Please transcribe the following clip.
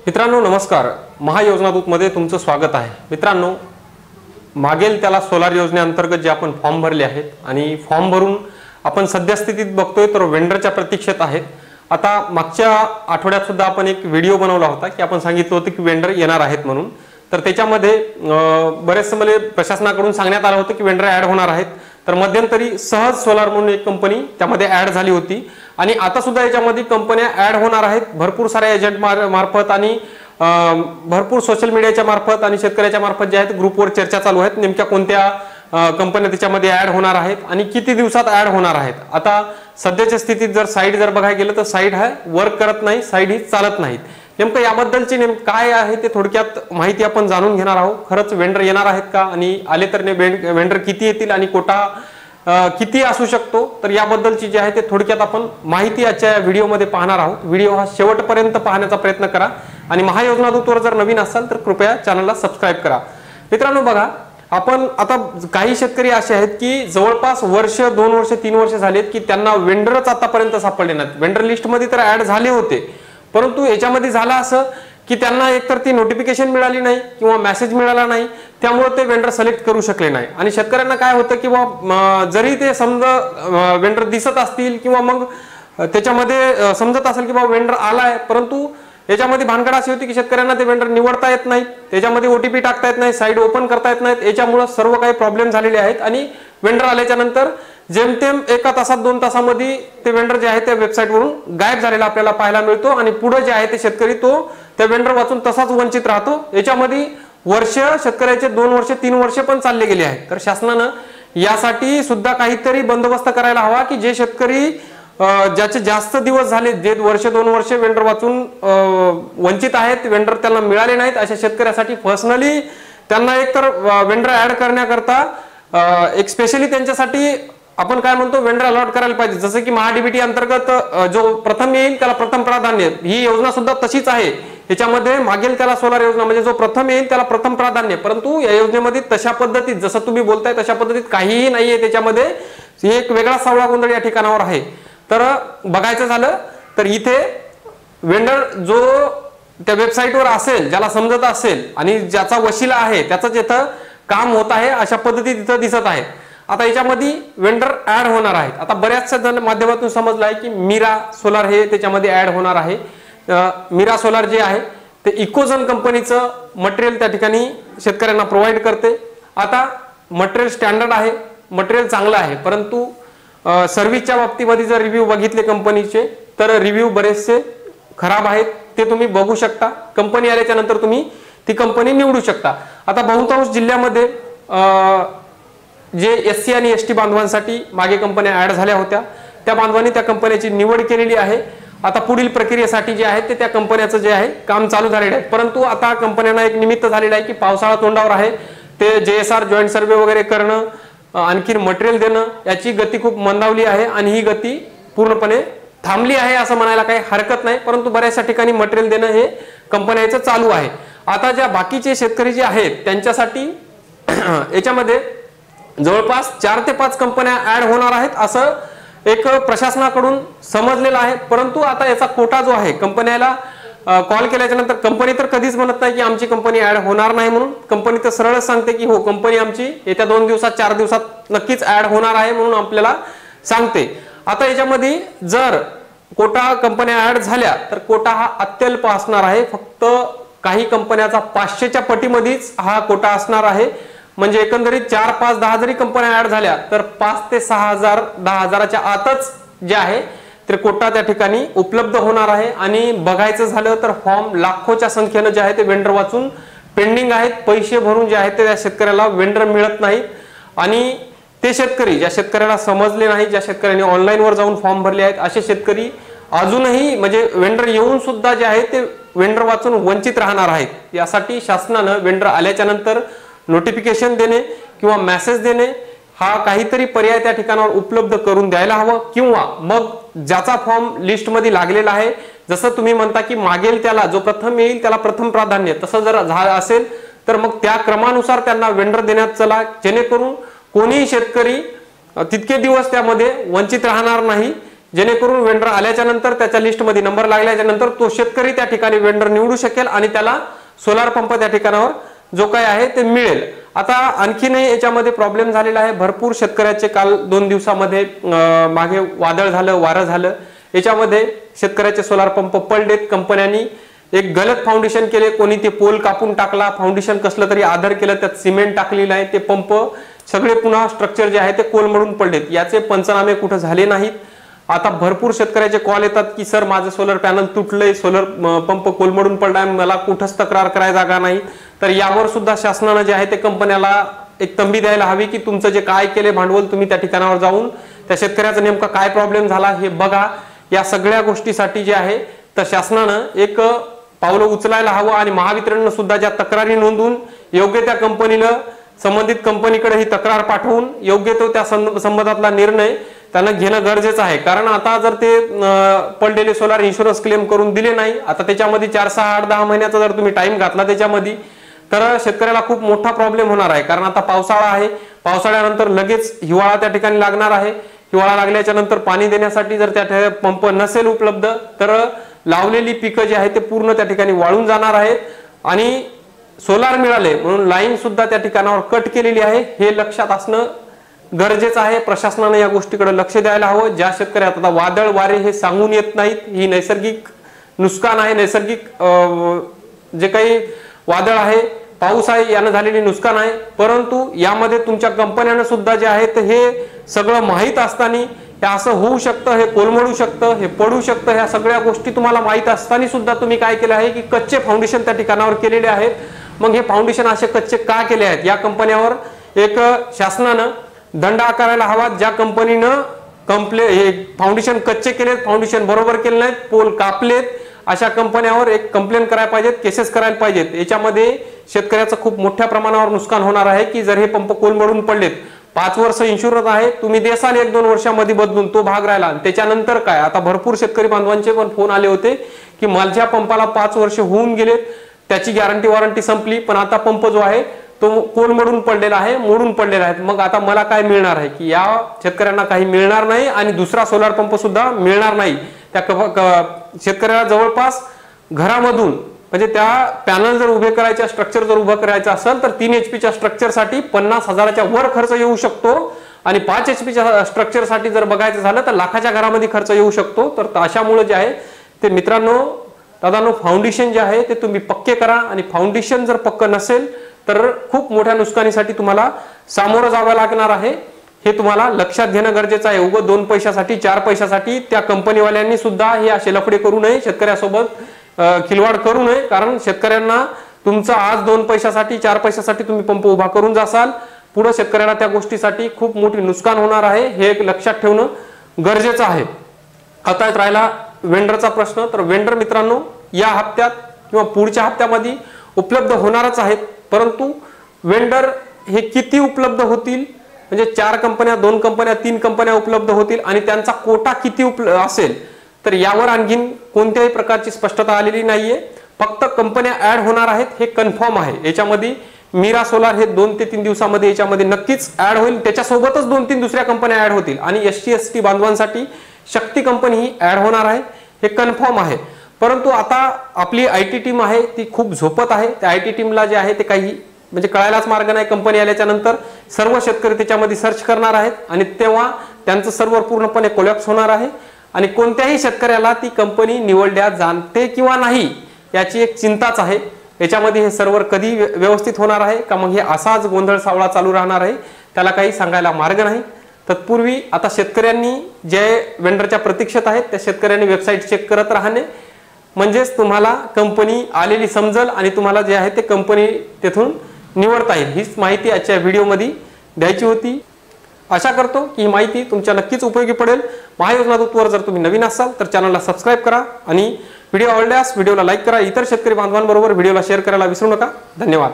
मित्रांनो नमस्कार, महायोजना दूतमध्ये तुमचं स्वागत आहे। मित्रांनो, मागेल त्याला सोलार योजनेअंतर्गत जे आपण फॉर्म भरले आहेत आणि फॉर्म भरून आपण सद्यस्थितीत बघतोय तर वेंडरच्या प्रतीक्षेत आहेत। आता मागच्या आठवड्यात सुद्धा आपण एक व्हिडिओ बनवला होता की आपण सांगितलं होतं की वेंडर येणार आहेत म्हणून। तर त्याच्यामध्ये बरेच मला प्रशासनाकडून सांगण्यात आलं होतं की वेंडर ॲड होणार आहेत। तर मध्यंतरी सहज सोलार म्हणून एक कंपनी त्यामध्ये ॲड झाली होती आणि आता सुद्धा याच्यामध्ये कंपन्या ॲड होणार आहेत। भरपूर सारे एजंट मार्फत आणि भरपूर सोशल मीडियाच्या मार्फत आणि शेतकऱ्याच्या मार्फत जे आहेत ग्रुपवर चर्चा चालू आहेत नेमक्या कोणत्या कंपन्या त्याच्यामध्ये ॲड होणार आहेत आणि किती दिवसात ॲड होणार आहेत। आता सध्याच्या स्थितीत जर साइट जर बघायला गेलं तर साइट हा वर्क करत नाही, साइट ही चालत नाहीत। नेमकं याबद्दलची काय आहे ते थोडक्यात माहिती आपण जाणून घेणार आहोत। खरंच वेंडर येणार आहेत का आणि आले तर वेंडर किती येतील आणि कोटा किती असू शकतो, तर याबद्दलची जी आहे ते थोडक्यात आपण माहिती आजच्या व्हिडिओमध्ये पाहणार आहोत। व्हिडिओ हा शेवटपर्यंत पाहण्याचा प्रयत्न करा आणि महायोजना दूतवर जर नवीन असाल तर कृपया चॅनलला सबस्क्राइब करा। मित्रांनो बघा, आपण आता काही शेतकरी असे आहेत की जवळपास वर्ष 2 वर्ष 3 वर्ष झालेत की त्यांना वेंडरच आतापर्यंत सापडले नाहीत। वेंडर लिस्ट मध्ये तर ऍड झाले होते, परंतु याच्यामध्ये झालं असं की त्यांना एकतर ती नोटिफिकेशन मिळाली नाही किंवा मेसेज मिळाला नाही, त्यामुळे ते वेंडर सिलेक्ट करू शकले नाही। आणि शेतकऱ्यांना काय होतं की जरी ते समजा वेंडर दिसत असतील किंवा मग त्याच्यामध्ये समजत असेल की वेंडर आलाय, परंतु याच्यामध्ये भानगड अशी होती की शेतकऱ्यांना ते वेंडर निवडता येत नाही, त्याच्यामध्ये ओटीपी टाकता येत नाही, साइट ओपन करता येत नाहीत। याच्यामुळे सर्व काही प्रॉब्लेम झालेले आहेत आणि वेंडर आल्याच्या नंतर जेमतेम 1 तासात 2 तासामध्ये ते वेंडर जे आहे त्या वेबसाईट वरून गायब झालेला आपल्याला पाहायला मिळतो आणि पुढे जे आहे ते शेतकरी तो त्या वेंडर वाचून तसाच वंचित राहतो। याच्यामध्ये वर्ष शेतकऱ्याचे 2 वर्ष 3 वर्ष पण चालले गेले आहेत। तर शासनानं यासाठी सुद्धा काहीतरी बंदोबस्त करायला हवा की जे शेतकरी ज्याचे जास्त दिवस झाले, जे वर्ष 2 वर्ष वेंडर वाचून वंचित आहेत, वेंडर त्यांना मिळाले नाहीत, अशा शेतकऱ्यासाठी पर्सनली त्यांना एकतर वेंडर ऍड करण्याकरता एक स्पेशली त्यांच्यासाठी आपण काय म्हणतो वेंडर अलॉट करायला पाहिजे। जसं की महाडीबीटी अंतर्गत जो प्रथम येईल त्याला प्रथम प्राधान्य, ही योजना सुद्धा तशीच आहे। याच्यामध्ये मागेल त्याला सोलार योजना म्हणजे जो प्रथम येईल त्याला प्रथम प्राधान्य, परंतु या योजनेमध्ये तशा पद्धतीत जसं तुम्ही बोलताय तशा पद्धतीत काहीही नाहीये। त्याच्यामध्ये एक वेगळा सावळा गोंधळ या ठिकाणावर आहे। तर बघायचं झालं तर इथे वेंडर जो त्या वेबसाईटवर असेल, ज्याला समजत असेल आणि ज्याचा वशिला आहे त्याचंच इथं काम होत आहे, अशा पद्धतीत इथं दिसत आहे। आता याच्यामध्ये वेंडर ऍड होणार आहेत। आता बऱ्याचशा जण माध्यमातून समजलं आहे की मीरा सोलार हे त्याच्यामध्ये ऍड होणार आहे। मीरा सोलार जे आहे ते इकोझन कंपनीचं मटेरियल त्या ठिकाणी शेतकऱ्यांना प्रोव्हाइड करते। आता मटेरियल स्टँडर्ड आहे, मटेरियल चांगलं आहे, परंतु सर्व्हिसच्या बाबतीमध्ये जर रिव्ह्यू बघितले कंपनीचे तर रिव्ह्यू बरेचसे खराब आहेत, ते तुम्ही बघू शकता। कंपनी आल्याच्या नंतर तुम्ही ती कंपनी निवडू शकता। आता बहुतांश जिल्ह्यामध्ये जे एससी आणि एसटी बांधवांसाठी मागे कंपन्या ऍड झाल्या होत्या, त्या बांधवांनी त्या कंपन्याची निवड केलेली आहे। आता पुढील प्रक्रियेसाठी जे आहे ते त्या कंपन्याचं जे आहे काम चालू झालेलं आहे, परंतु आता कंपन्यांना एक निमित्त झालेलं आहे की पावसाळा तोंडावर आहे, ते JSR जॉईंट सर्वे वगैरे करणं, आणखी मटेरियल देणं, याची गती खूप मंदावली आहे आणि ही गती पूर्णपणे थांबली आहे असं म्हणायला काही हरकत नाही, परंतु बऱ्याचशा ठिकाणी मटेरियल देणं हे कंपन्यांचं चालू आहे। आता ज्या बाकीचे शेतकरी जे आहेत त्यांच्यासाठी याच्यामध्ये जवळपास 4 ते 5 कंपन्या ऍड होणार आहेत असं एक प्रशासनाकडून समजलेलं आहे। परंतु आता याचा कोटा जो आहे, कंपन्याला कॉल केल्याच्या नंतर कंपनी तर कधीच म्हणत नाही की आमची कंपनी ऍड होणार नाही म्हणून, कंपनी तर सरळच सांगते की हो कंपनी आमची येत्या 2 दिवसात 4 दिवसात नक्कीच ऍड होणार आहे म्हणून आपल्याला सांगते। आता याच्यामध्ये जर कोटा कंपन्या ऍड झाल्या तर कोटा हा अत्यल्प असणार आहे, फक्त काही कंपन्याचा 500च्या पटीमध्येच हा कोटा असणार आहे। म्हणजे एकंदरीत 4, 5, 10 जरी कंपन्या ऍड झाल्या तर 5 ते 6,000 10,000च्या आतच जे आहे तर कोटा त्या ठिकाणी उपलब्ध होणार आहे। आणि बघायचं झालं तर फॉर्म लाखोच्या संख्येनं जे आहे ते वेंडर वाचून पेंडिंग आहेत, पैसे भरून जे आहे ते त्या शेतकऱ्याला वेंडर मिळत नाहीत। आणि ते शेतकरी ज्या शेतकऱ्याला समजले नाही, ज्या शेतकऱ्यांनी ऑनलाईन वर जाऊन फॉर्म भरले आहेत, असे शेतकरी अजूनही म्हणजे वेंडर येऊन सुद्धा जे आहे ते वेंडर वाचून वंचित राहणार आहेत। यासाठी शासनानं वेंडर आल्याच्या नंतर नोटिफिकेशन देणे किंवा मेसेज देणे हा काहीतरी पर्याय त्या ठिकाणावर उपलब्ध करून द्यायला हवं, किंवा मग ज्याचा फॉर्म लिस्ट मध्ये लागलेला आहे, जसं तुम्ही म्हणता की मागेल त्याला जो प्रथम येईल त्याला प्रथम प्राधान्य, तसं जर झालं असेल तर मग त्या क्रमानुसार त्यांना वेंडर देण्यात चला, जेणेकरून कोणीही शेतकरी तितके दिवस त्यामध्ये वंचित राहणार नाही। जेणेकरून वेंडर आल्याच्या नंतर त्याच्या लिस्टमध्ये नंबर लागल्याच्या नंतर तो शेतकरी त्या ठिकाणी वेंडर निवडू शकेल आणि त्याला सोलार पंप त्या ठिकाणावर जो काही आहे ते मिळेल। आता आणखीनही याच्यामध्ये प्रॉब्लेम झालेला आहे। भरपूर शेतकऱ्याचे काल 2 दिवसामध्ये मागे वादळ झालं, वारं झालं, याच्यामध्ये शेतकऱ्याचे सोलार पंप पडलेत। कंपन्यांनी एक गलत फाउंडेशन केले, कोणी ते पोल कापून टाकला, फाउंडेशन कसलं तरी आधार केलं, त्यात सिमेंट टाकलेलं आहे, ते पंप सगळे पुन्हा स्ट्रक्चर जे आहे ते कोलमडून पडलेत। याचे पंचनामे कुठे झाले नाहीत। आता भरपूर शेतकऱ्याचे कॉल येतात की सर माझं सोलर पॅनल तुटलंय, सोलर पंप कोलमडून पडलाय, मला कुठंच तक्रार करायला जागा नाही। तर यावर सुद्धा शासनाने जे आहे ते कंपन्याला एक तंबी द्यायला हवी की तुमचं जे काय केले भांडवल तुम्ही त्या ठिकाणावर जाऊन त्या शेतकऱ्याचा नेमका काय प्रॉब्लेम झाला हे बघा। या सगळ्या गोष्टीसाठी जे आहे तर शासनानं एक पावलं उचलायला हवं आणि महावितरणनं सुद्धा ज्या तक्रारी नोंदवून योग्य त्या कंपनीला संबंधित कंपनीकडे ही तक्रार पाठवून योग्य तो त्या संबंधातला निर्णय त्यांना घेणं गरजेचं आहे। कारण आता जर ते पडलेले सोलार इन्शुरन्स क्लेम करून दिले नाही, आता त्याच्यामध्ये 4, 6, 8, 10 महिन्याचा जर तुम्ही टाइम घातला त्याच्यामध्ये, तर शेतकऱ्याला खूप मोठा प्रॉब्लेम होणार आहे। कारण आता पावसाळा आहे, पावसाळ्यानंतर लगेच हिवाळा त्या ठिकाणी लागणार आहे। हिवाळा लागल्याच्या नंतर पाणी देण्यासाठी जर त्या पंप नसेल उपलब्ध तर लावलेली पिकं जी आहे ते पूर्ण त्या ठिकाणी वाळून जाणार आहेत आणि सोलार मिळाले म्हणून लाईन सुद्धा त्या ठिकाणावर कट केलेली आहे। हे लक्षात असणं गरजेचं आहे। प्रशासनाने या गोष्टीकडे लक्ष द्यायला हवं। ज्या शेतकऱ्यात आता वादळ वारे हे सांगून येत नाहीत, ही नैसर्गिक नुकसान आहे, नैसर्गिक जे काही वादळ आहे, पाऊस आहे, यानं झालेली नुकसान आहे। परंतु यामध्ये तुमच्या कंपन्यांना सुद्धा जे आहे हे सगळं माहीत असताना हे असं होऊ शकतं, हे कोलमडू शकतं, हे पडू शकतं, ह्या सगळ्या गोष्टी तुम्हाला माहीत असताना सुद्धा तुम्ही काय केलं आहे की कच्चे फाउंडेशन त्या ठिकाणावर केलेले आहेत। मग हे फाउंडेशन असे कच्चे का केले आहेत या कंपन्यावर एक शासनानं दंड आकारायला हवा। ज्या कंपनीनं हे फाउंडेशन कच्चे केलेत, फाउंडेशन बरोबर केले नाहीत, पोल कापलेत, अशा कंपन्यावर एक कंप्लेंट करायला पाहिजेत, केसेस करायला पाहिजेत। याच्यामध्ये शेतकऱ्याचं खूप मोठ्या प्रमाणावर नुकसान होणार आहे की जर हे पंप कोलमडून पडलेत, 5 वर्ष इन्शुरन्स आहे, तुम्ही देसाल 1-2 वर्षामध्ये बदलून, तो भाग राहिला, त्याच्यानंतर काय? आता भरपूर शेतकरी बांधवांचे पण फोन आले होते की माझ्या पंपाला 5 वर्ष होऊन गेलेत, त्याची गॅरंटी वॉरंटी संपली, पण आता पंप जो आहे तो कोलमडून पडलेला आहे, मोडून पडलेला आहे। मग आता मला काय मिळणार आहे की या शेतकऱ्यांना काही मिळणार नाही आणि दुसरा सोलार पंप सुद्धा मिळणार नाही। त्या शेतकऱ्याला जवळपास घरामधून म्हणजे त्या पॅनल जर उभे करायचे, स्ट्रक्चर जर उभं करायचं असेल तर 3 HP स्ट्रक्चरसाठी 50,000च्या वर खर्च येऊ शकतो आणि 5 HP स्ट्रक्चरसाठी जर बघायचं झालं तर लाखाच्या घरामध्ये खर्च येऊ शकतो। तर अशामुळे जे आहे ते मित्रांनो, दादांनो, फाउंडेशन जे आहे ते तुम्ही पक्के करा आणि फाउंडेशन जर पक्क नसेल तर खूप मोठ्या नुकसानीसाठी तुम्हाला सामोरं जावं लागणार आहे। हे तुम्हाला लक्षात घेणं गरजेचं आहे। उगाच 2 पैशासाठी 4 पैशासाठी त्या कंपनीवाल्यांनी सुद्धा हे असे लफडे करू नये, शेतकऱ्यासोबत खिलवाड करू नये। कारण शेतकऱ्यांना तुमचा आज 2 पैशासाठी 4 पैशासाठी तुम्ही पंप उभा करून जासाल, पुढे शेतकऱ्याला त्या गोष्टीसाठी खूप मोठी नुकसान होणार आहे, हे एक लक्षात ठेवणं गरजेचं आहे। आता राहिला वेंडरचा प्रश्न, तर वेंडर मित्रांनो या हप्त्यात किंवा पुढच्या हप्त्यामध्ये उपलब्ध होणारच आहेत, परंतु वेंडर हे किती उपलब्ध होतील, म्हणजे 4 कंपन्या, 2 कंपन्या, 3 कंपन्या उपलब्ध होतील आणि त्यांचा कोटा किती असेल, तर यावर आणखीन कोणत्याही प्रकारची स्पष्टता आलेली नाहीये। फक्त कंपन्या ऍड होणार आहेत हे कन्फर्म आहे। याच्यामध्ये मीरा सोलार हे 2 ते 3 दिवसामध्ये याच्यामध्ये नक्कीच ऍड होईल, त्याच्यासोबतच 2-3 दुसऱ्या कंपन्या ऍड होतील आणि ST ST बांधवांसाठी शक्ती कंपनी ही ऍड होणार आहे, हे कन्फर्म आहे। परंतु आता आपली IT टीम आहे ती खूप झोपत आहे। त्या IT टीमला जे आहे ते काही म्हणजे कळायलाच मार्ग नाही। कंपनी आल्याच्या नंतर सर्व शेतकरी त्याच्यामध्ये सर्च करणार आहेत आणि तेव्हा त्यांचं सर्व्हर पूर्णपणे कोलॅप्स होणार आहे आणि कोणत्याही शेतकऱ्याला ती कंपनी निवडल्या जाते किंवा नाही याची एक चिंताच आहे। याच्यामध्ये हे सर्व्हर कधी व्यवस्थित होणार आहे का मग हे असाच गोंधळ सावळा चालू राहणार आहे, त्याला काही सांगायला मार्ग नाही। तत्पूर्वी आता शेतकऱ्यांनी जे वेंडरच्या प्रतीक्षेत आहेत त्या शेतकऱ्यांनी वेबसाईट चेक करत राहणे, म्हणजेच तुम्हाला कंपनी आलेली समजल आणि तुम्हाला जे आहे ते कंपनी तेथून निवडता येईल। हीच माहिती आजच्या व्हिडिओमध्ये द्यायची होती। आशा करतो की ही माहिती तुमच्या नक्कीच उपयोगी पडेल। महायोजना दूतवर जर तुम्ही नवीन असाल तर चॅनलला सबस्क्राईब करा आणि व्हिडिओ आवडल्यास व्हिडिओला लाईक करा। इतर शेतकरी बांधवांबरोबर व्हिडिओला शेअर करायला विसरू नका। धन्यवाद।